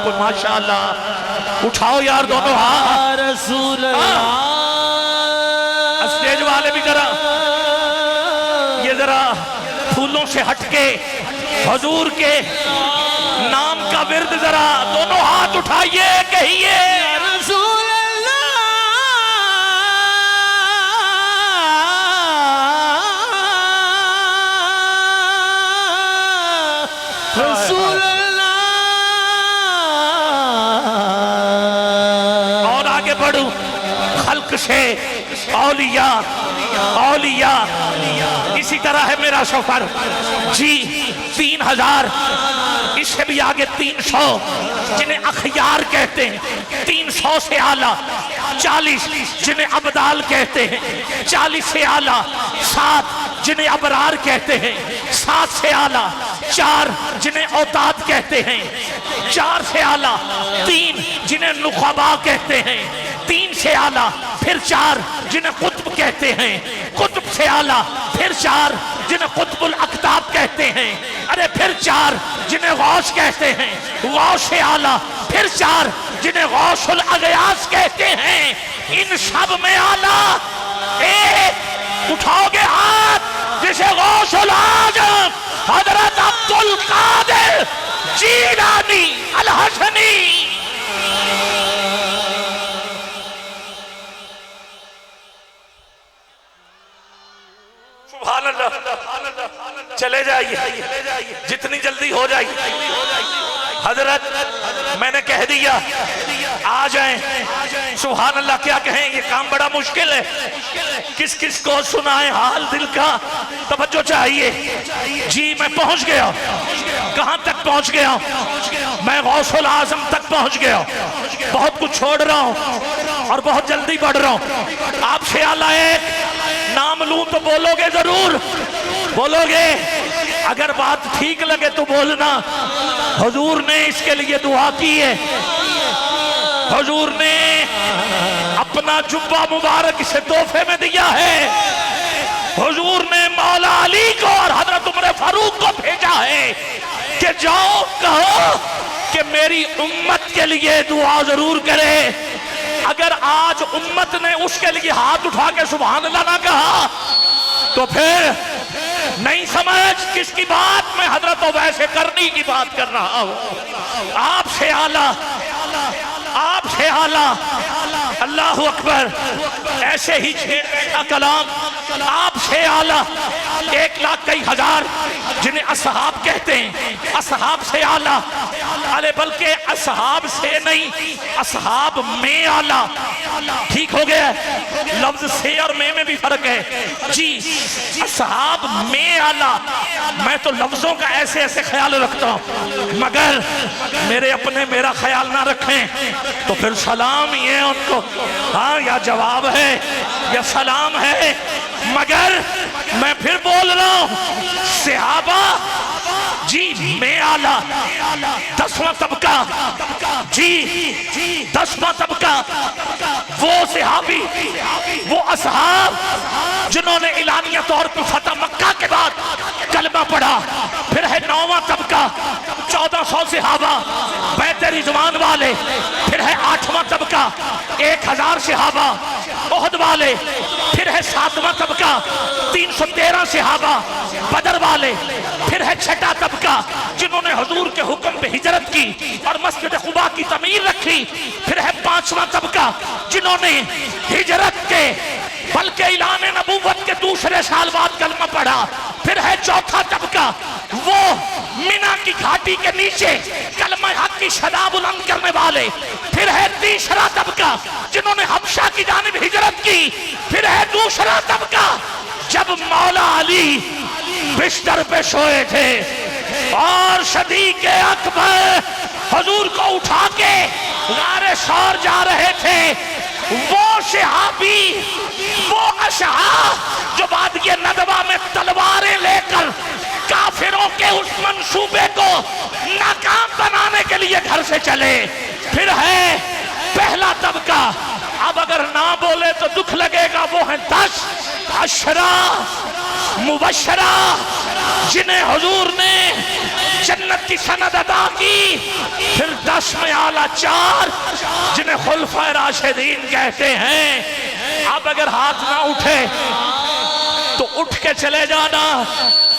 کوئی ماشاءاللہ اٹھاؤ یار دونوں ہاتھ رسول اللہ اسٹیج والے بھی ذرا یہ ذرا پھولوں سے ہٹ کے حضور کے نام کا ورد ذرا دونوں ہاتھ اٹھائیے کہیے رسول اللہ رسول اللہ اور آگے بڑھو خلق سے اولیاء اولیاء اسی طرح ہے میرا سفر جی 3000 اس سے بھی آگے 300 جنہیں اخیار کہتے ہیں 300 سے اعلیٰ 40 جنہیں ابدال کہتے ہیں 40 سے اعلیٰ 7 جنہیں ابرار کہتے ہیں 7 سے اعلیٰ 4 جنہیں اوتاد کہتے ہیں 4 سے اعلیٰ 3 جنہیں نخبا کہتے ہیں 3 سے اعلیٰ پھر 4 جنہیں قطب کہتے ہیں قطب سے اعلیٰ پھر 4 جنہیں قطب الاقطاب کہتے ہیں ارے پھر 4 جنہیں غوث کہتے ہیں غوث سے اعلیٰ پھر 4 جنہیں غوث الاغیاث کہتے ہیں ان سب میں اعلیٰ ایک اٹھاؤ گے ہاتھ جسے غوث الاعظم حضرت عبد القادر جیلانی الحسنی سبحان اللہ چلے جائیے جتنی جلدی ہو جائیے حضرت میں نے کہہ دیا آ جائیں سبحان اللہ کیا کہیں یہ کام بڑا مشکل ہے کس کس کو سنائیں حال دل کا توجہ چاہیے جی میں پہنچ گیا کہاں تک پہنچ گیا میں غوث الاعظم تک پہنچ گیا بہت کچھ چھوڑ رہا ہوں اور بہت جلدی بڑھ رہا ہوں آپ سے اعلیٰ ایک نام لوں تو بولو گے ضرور بولو گے اگر بات ٹھیک لگے تو بولنا حضور نے اس کے لیے دعا کی ہے حضور نے اپنا جبہ مبارک سے تحفے میں دیا ہے حضور نے مولا علی کو اور حضرت عمر فاروق کو بھیجا ہے کہ جاؤ کہو کہ میری امت کے لیے دعا ضرور کرے اگر آج امت نے اس کے لیے ہاتھ اٹھا کے سبحان اللہ نہ کہا تو پھر نہیں سمجھ کس کی بات میں حضرت ویسے کرنی کی بات کر رہا ہوں آپ سے اعلیٰ آپ سے اعلیٰ اللہ اکبر ایسے ہی چھیڑنے کا کلام آپ سے اعلیٰ 1,00,000 کئی ہزار جنہیں اصحاب کہتے ہیں اصحاب سے اعلیٰ ارے بلکہ اصحاب سے نہیں اصحاب میں اعلیٰ ٹھیک ہو گیا لفظ سے اور میں بھی فرق ہے جی اصحاب میں اعلیٰ میں تو لفظوں کا ایسے ایسے خیال رکھتا ہوں مگر میرے اپنے میرا خیال نہ رکھیں تو پھر سلام یہ ان کو ہاں یا جواب ہے یا سلام ہے مگر میں پھر بول رہا ہوں صحابہ جی میں اعلیٰ 10واں طبقہ جی 10واں طبقہ وہ صحابی وہ اصحاب جنہوں نے اعلانیہ طور پر فتح مکہ کے بعد کلمہ پڑھا پھر ہے 9واں طبقہ 1400 صحابہ بیت رضوان والے پھر ہے 8واں طبقہ 1000 صحابہ احد والے پھر ہے 7واں طبقہ 313 صحابہ بدر والے پھر ہے 6واں طبقہ جنہوں نے حضور کے حکم پہ ہجرت کی اور مسجد قباء کی تعمیر رکھی پھر ہے 5واں طبقہ جنہوں نے ہجرت کے بلکہ اعلان نبوت کے دوسرے سال بعد کلمہ پڑھا پھر ہے 4تھا طبقہ وہ مینا کی گھاٹی کے نیچے کلمہ حق کی صدا بلند کرنے والے پھر ہے 3را طبقہ جنہوں نے حبشہ کی جانب ہجرت کی پھر ہے 2را طبقہ جب مولا علی بستر پہ سوئے تھے اور صدیق اکبر حضور کو اٹھا کے غار ثور جا رہے تھے وہ صحابی وہ اصحاب جو وادی ندوہ میں تلواریں لے کر کافروں کے اس منصوبے کو ناکام بنانے کے لیے گھر سے چلے پھر ہے پہلا طبقہ اب اگر نہ بولے تو دکھ لگے گا وہ ہیں 10 عشرہ مبشرہ جنہیں حضور نے جنت کی سند عطا کی، پھر 10 میں اعلیٰ 4 جنہیں خلفائے راشدین کہتے ہیں۔ اب اگر ہاتھ نہ اٹھے تو اٹھ کے چلے جانا،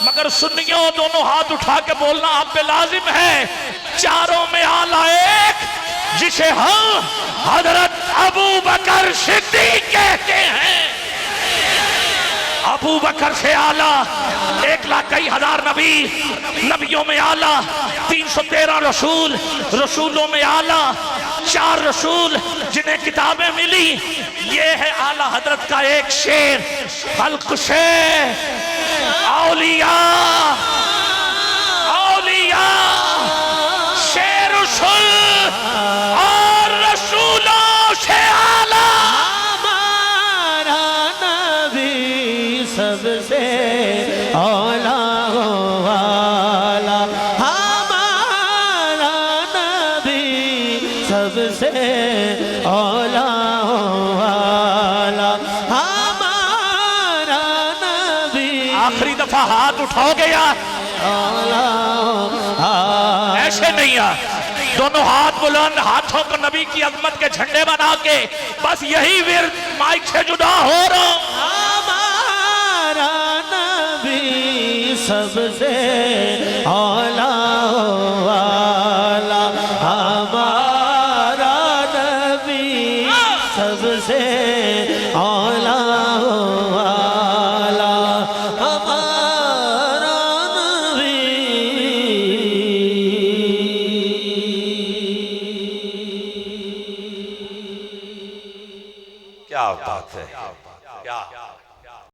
مگر سنیوں دونوں ہاتھ اٹھا کے بولنا آپ پہ لازم ہے۔ چاروں میں اعلیٰ ایک جسے ہم حضرت ابو بکر صدیق کہتے ہیں۔ ابو بکر سے اعلیٰ 1,01,000 نبی، نبیوں میں اعلیٰ 313 رسول، رسولوں میں اعلیٰ 4 رسول جنہیں کتابیں ملی۔ یہ ہے اعلیٰ حضرت کا ایک شعر، خلق سے اولیاء سے رسول اور رسولوں سے اعلیٰ۔ ہمارا نبی سب سے اولیاء والا، ہمارا نبی سب سے اولیاء والا، ہمارا نبی آخری دفعہ ہاتھ اٹھاؤ گے یار، ایسے نہیں یار، دونوں ہاتھ بلند، ہاتھوں کو نبی کی عظمت کے جھنڈے بنا کے بس یہی ورد مائک سے جدا ہو رہا ہوں۔ ہمارا نبی سب سے اولیاء